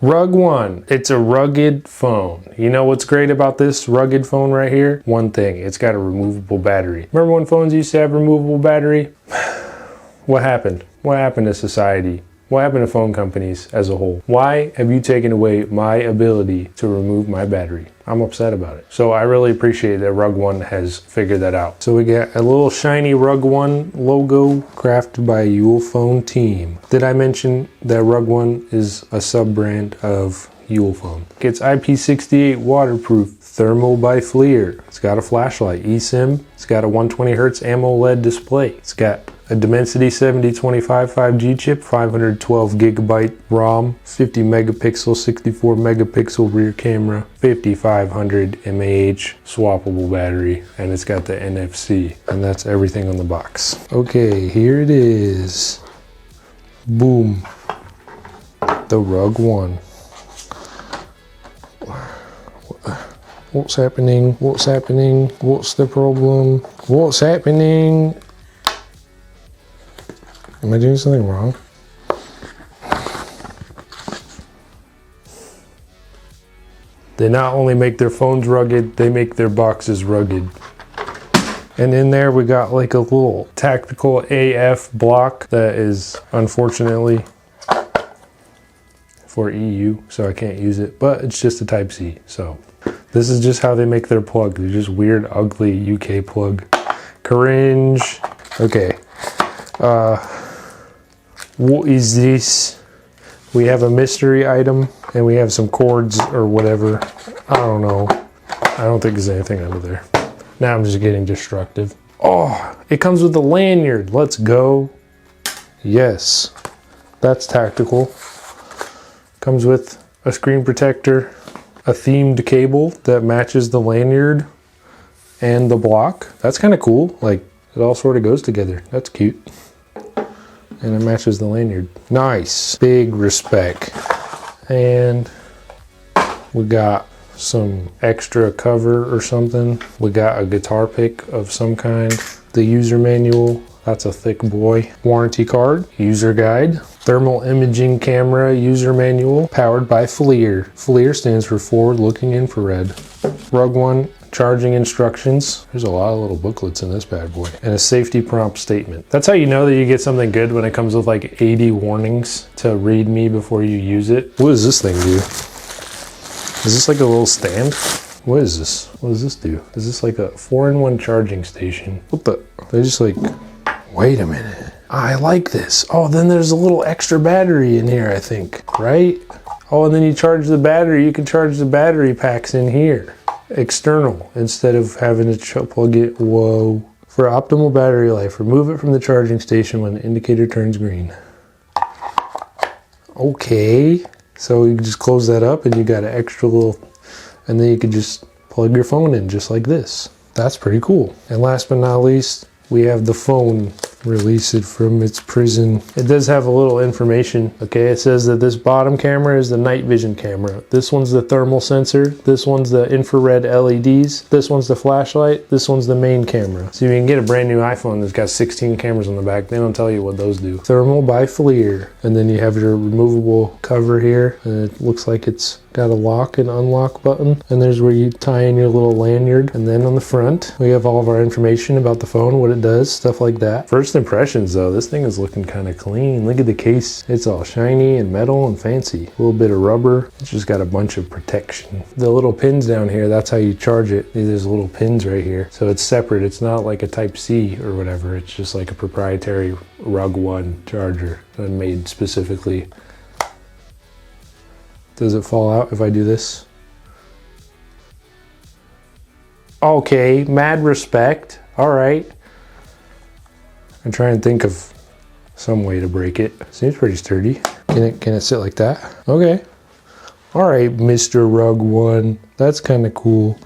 RugOne, it's a rugged phone. You know what's great about this rugged phone right here? One thing, it's got a removable battery. Remember when phones used to have removable battery? What happened? What happened to society? What happened to phone companies as a whole? Why have you taken away my ability to remove my battery? I'm upset about it. So I really appreciate that RugOne has figured that out. So we got a little shiny RugOne logo crafted by a Ulefone team. Did I mention that RugOne is a sub-brand of Ulefone? It's IP68 waterproof, thermal by FLIR. It's got a flashlight, eSIM. It's got a 120 Hz AMOLED display. It's got a Dimensity 7025 5G chip, 512 gigabyte ROM, 50 megapixel, 64 megapixel rear camera, 5500 mAh swappable battery, and it's got the NFC, and that's everything on the box. Okay, here it is. Boom. The RugOne. What's happening? What's happening? What's the problem? What's happening? Am I doing something wrong? They not only make their phones rugged, they make their boxes rugged. And in there we got like a little tactical AF block that is unfortunately for EU, so I can't use it, but it's just a Type-C. So this is just how they make their plug. They're just weird, ugly UK plug. Cringe. Okay. What is this? We have a mystery item and we have some cords or whatever. I don't know. I don't think there's anything under there. Now I'm just getting destructive. Oh, it comes with a lanyard. Let's go. Yes, that's tactical. Comes with a screen protector, a themed cable that matches the lanyard and the block. That's kind of cool. Like it all sort of goes together. That's cute. And it matches the lanyard. Nice. Big respect. And we got some extra cover or something. We got a guitar pick of some kind. The user manual. That's a thick boy. Warranty card. User guide. Thermal imaging camera user manual. Powered by FLIR. FLIR stands for forward looking infrared. RugOne charging instructions. There's a lot of little booklets in this bad boy. And a safety prompt statement. That's how you know that you get something good, when it comes with like 80 warnings to read me before you use it. What does this thing do? Is this like a little stand? What is this? What does this do? Is this like a 4-in-1 charging station? What the? They just like, wait a minute. I like this. Oh, then there's a little extra battery in here, I think, right? Oh, and then you charge the battery. You can charge the battery packs in here. External, instead of having to plug it. Whoa. For optimal battery life, remove it from the charging station when the indicator turns green. Okay, so you can just close that up and you got an extra little, and then you can just plug your phone in just like this. That's pretty cool. And last but not least, we have the phone. Release it from its prison. It does have a little information. Okay, it says that this bottom camera is the night vision camera. This one's the thermal sensor. This one's the infrared LEDs. This one's the flashlight. This one's the main camera. So you can get a brand new iPhone that's got 16 cameras on the back. They don't tell you what those do. Thermal by FLIR. And then you have your removable cover here. And it looks like it's got a lock and unlock button. And there's where you tie in your little lanyard. And then on the front, we have all of our information about the phone, what it does, stuff like that. First impressions though, this thing is looking kind of clean. Look at the case. It's all shiny and metal and fancy. A little bit of rubber. It's just got a bunch of protection. The little pins down here, that's how you charge it. There's little pins right here. So it's separate. It's not like a Type-C or whatever. It's just like a proprietary RugOne charger that made specifically. Does it fall out if I do this? Okay, mad respect. All right. I'm trying to think of some way to break it. Seems pretty sturdy. Can it sit like that? Okay. All right, Mr. RugOne. That's kind of cool.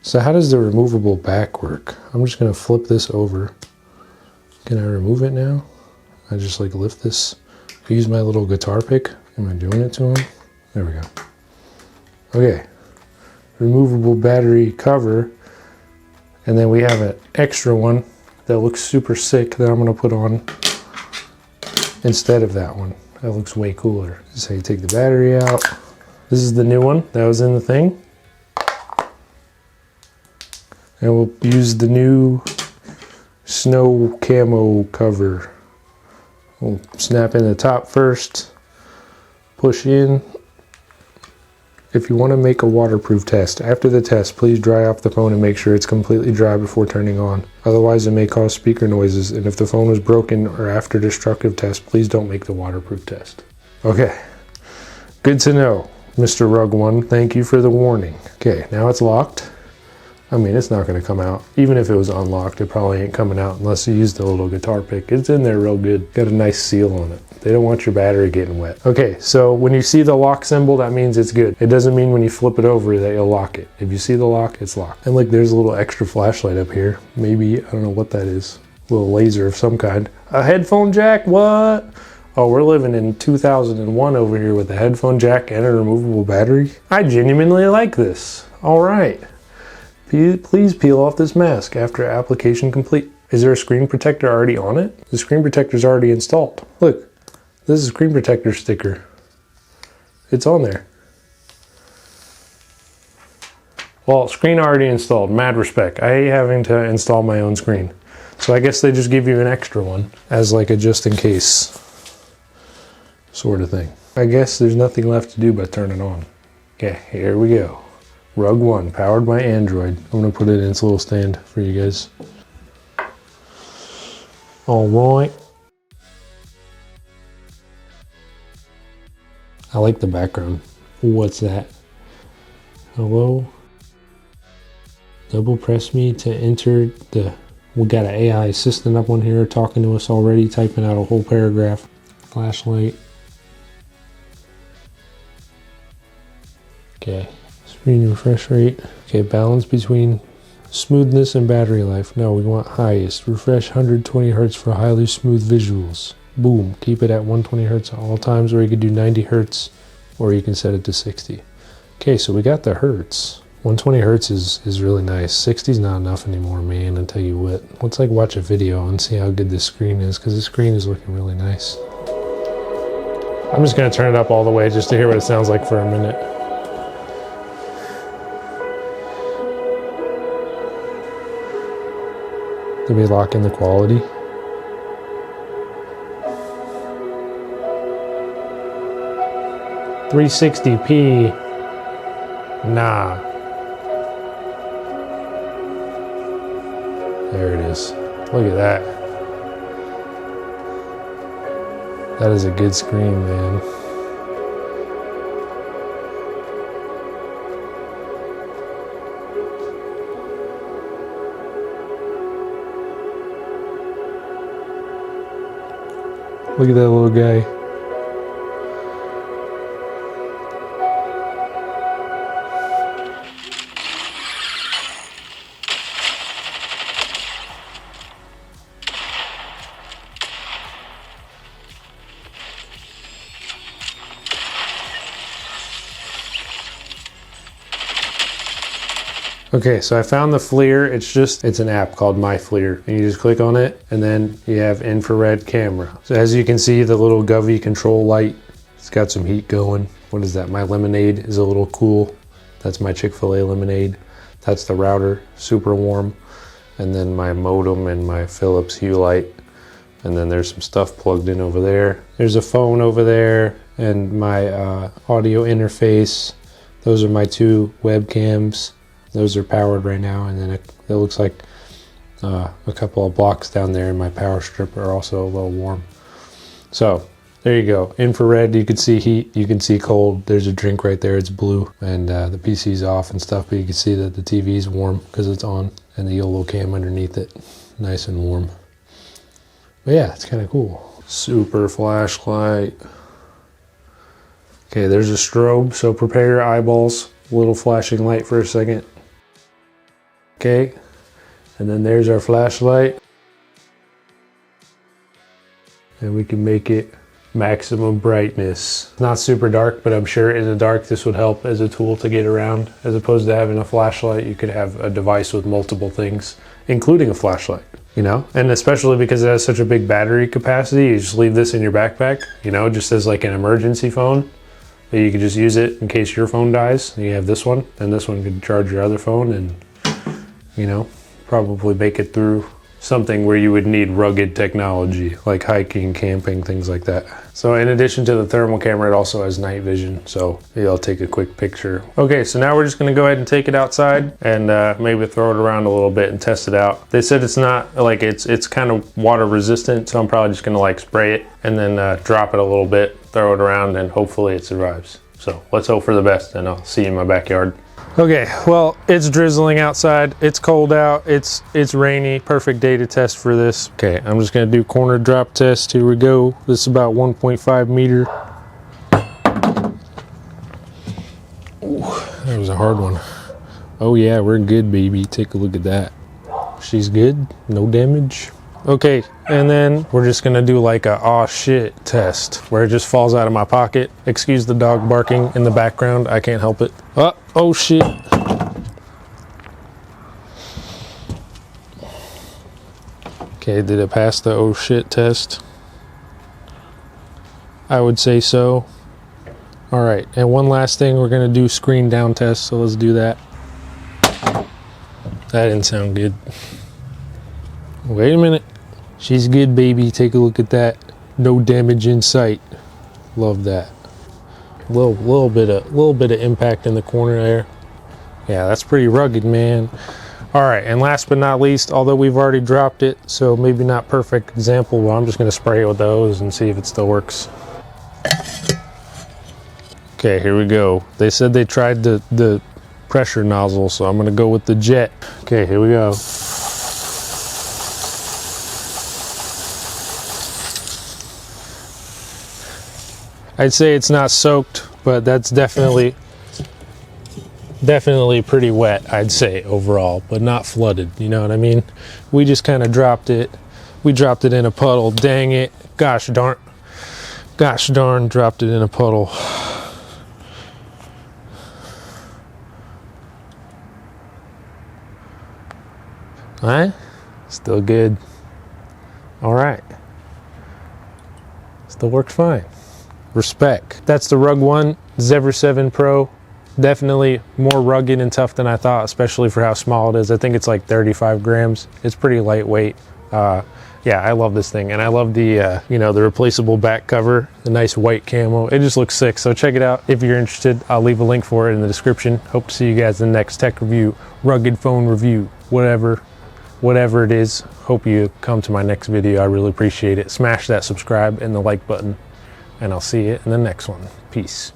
So how does the removable back work? I'm just gonna flip this over. Can I remove it now? I just like lift this. Use my little guitar pick. Am I doing it to him? There we go. Okay. Removable battery cover. And then we have an extra one that looks super sick that I'm gonna put on instead of that one. That looks way cooler. This is how you take the battery out. This is the new one that was in the thing. And we'll use the new snow camo cover. We'll snap in the top first, push in. If you want to make a waterproof test, after the test, please dry off the phone and make sure it's completely dry before turning on. Otherwise, it may cause speaker noises, and if the phone was broken or after destructive test, please don't make the waterproof test. Okay, good to know, Mr. RugOne. Thank you for the warning. Okay, now it's locked. I mean, it's not going to come out. Even if it was unlocked, it probably ain't coming out unless you use the little guitar pick. It's in there real good. Got a nice seal on it. They don't want your battery getting wet. Okay, so when you see the lock symbol, that means it's good. It doesn't mean when you flip it over that you'll lock it. If you see the lock, it's locked. And look, there's a little extra flashlight up here. Maybe, I don't know what that is. A little laser of some kind. A headphone jack, what? Oh, we're living in 2001 over here with a headphone jack and a removable battery. I genuinely like this. All right. Please peel off this mask after application complete. Is there a screen protector already on it? The screen protector is already installed. Look, this is a screen protector sticker. It's on there. Well, screen already installed, mad respect. I hate having to install my own screen. So I guess they just give you an extra one as like a just in case sort of thing. I guess there's nothing left to do but turn it on. Okay, here we go. RugOne, powered by Android. I'm gonna put it in its little stand for you guys. All right. I like the background. What's that? Hello? Double press me to enter the... We got an AI assistant up on here talking to us already, typing out a whole paragraph. Flashlight. Okay. Screen refresh rate. Okay, balance between smoothness and battery life. No, we want highest. Refresh 120 Hz for highly smooth visuals. Boom. Keep it at 120 Hz at all times, or you could do 90 Hz, or you can set it to 60. Okay, so we got the Hertz. 120 Hz is really nice. 60 is not enough anymore, man. I tell you what. Let's like watch a video and see how good this screen is, because the screen is looking really nice. I'm just gonna turn it up all the way just to hear what it sounds like for a minute. Did we lock in the quality? $360p. Nah. There it is. Look at that. That is a good screen, man. Look at that little guy. Okay, so I found the FLIR. It's an app called My FLIR, and you just click on it, and then you have infrared camera. So as you can see, the little Govy control light, it's got some heat going. What is that? My lemonade is a little cool. That's my Chick-fil-A lemonade. That's the router, super warm. And then my modem and my Philips Hue light. And then there's some stuff plugged in over there. There's a phone over there, and my audio interface. Those are my two webcams. Those are powered right now, and then it looks like a couple of blocks down there in my power strip are also a little warm. So there you go. Infrared, you can see heat, you can see cold. There's a drink right there, it's blue, and the PC's off and stuff, but you can see that the TV's warm because it's on, and the YOLO cam underneath it, nice and warm. But yeah, it's kind of cool. Super flashlight. Okay, there's a strobe, so prepare your eyeballs. A little flashing light for a second. Okay, and then there's our flashlight. And we can make it maximum brightness. Not super dark, but I'm sure in the dark this would help as a tool to get around. As opposed to having a flashlight, you could have a device with multiple things, including a flashlight, you know? And especially because it has such a big battery capacity, you just leave this in your backpack, you know, just as like an emergency phone. You could just use it in case your phone dies. You have this one, and this one could charge your other phone and, you know, probably make it through something where you would need rugged technology, like hiking, camping, things like that. So in addition to the thermal camera, it also has night vision, so maybe I'll take a quick picture. Okay, so now we're just gonna go ahead and take it outside and maybe throw it around a little bit and test it out. They said it's not, like it's kind of water resistant, so I'm probably just gonna like spray it and then drop it a little bit, throw it around, and hopefully it survives. So let's hope for the best, and I'll see you in my backyard. Okay, well, it's drizzling outside. It's cold out. It's rainy. Perfect day to test for this. Okay, I'm just gonna do corner drop test. Here we go. This is about 1.5 meter. Ooh, that was a hard one. Oh yeah, we're good, baby. Take a look at that. She's good. No damage. Okay, and then we're just gonna do like a aw shit test where it just falls out of my pocket. Excuse the dog barking in the background. I can't help it. Oh shit. Okay, did it pass the oh shit test? I would say so. All right, and one last thing, we're gonna do screen down test, so let's do that. That didn't sound good. Wait a minute. She's good, baby. Take a look at that. No damage in sight. Love that. Little bit of impact in the corner there. Yeah, that's pretty rugged, man. All right, and last but not least, although we've already dropped it, so maybe not perfect example, but I'm just gonna spray it with the hose and see if it still works. Okay, here we go. They said they tried the pressure nozzle, so I'm gonna go with the jet. Okay, here we go. I'd say it's not soaked, but that's definitely pretty wet, I'd say, overall, but not flooded, you know what I mean? We just kind of dropped it. We dropped it in a puddle. Dang it. Gosh darn, dropped it in a puddle. All right, still good. All right, still worked fine. Respect. That's the RugOne Xever 7 Pro. Definitely more rugged and tough than I thought, especially for how small it is. I think it's like 35 grams. It's pretty lightweight. Yeah, I love this thing, and I love the you know, the replaceable back cover, the nice white camo. It just looks sick. So check it out if you're interested. I'll leave a link for it in the description. Hope to see you guys in the next tech review, rugged phone review, whatever it is. Hope you come to my next video. I really appreciate it. Smash that subscribe and the like button, and I'll see you in the next one. Peace.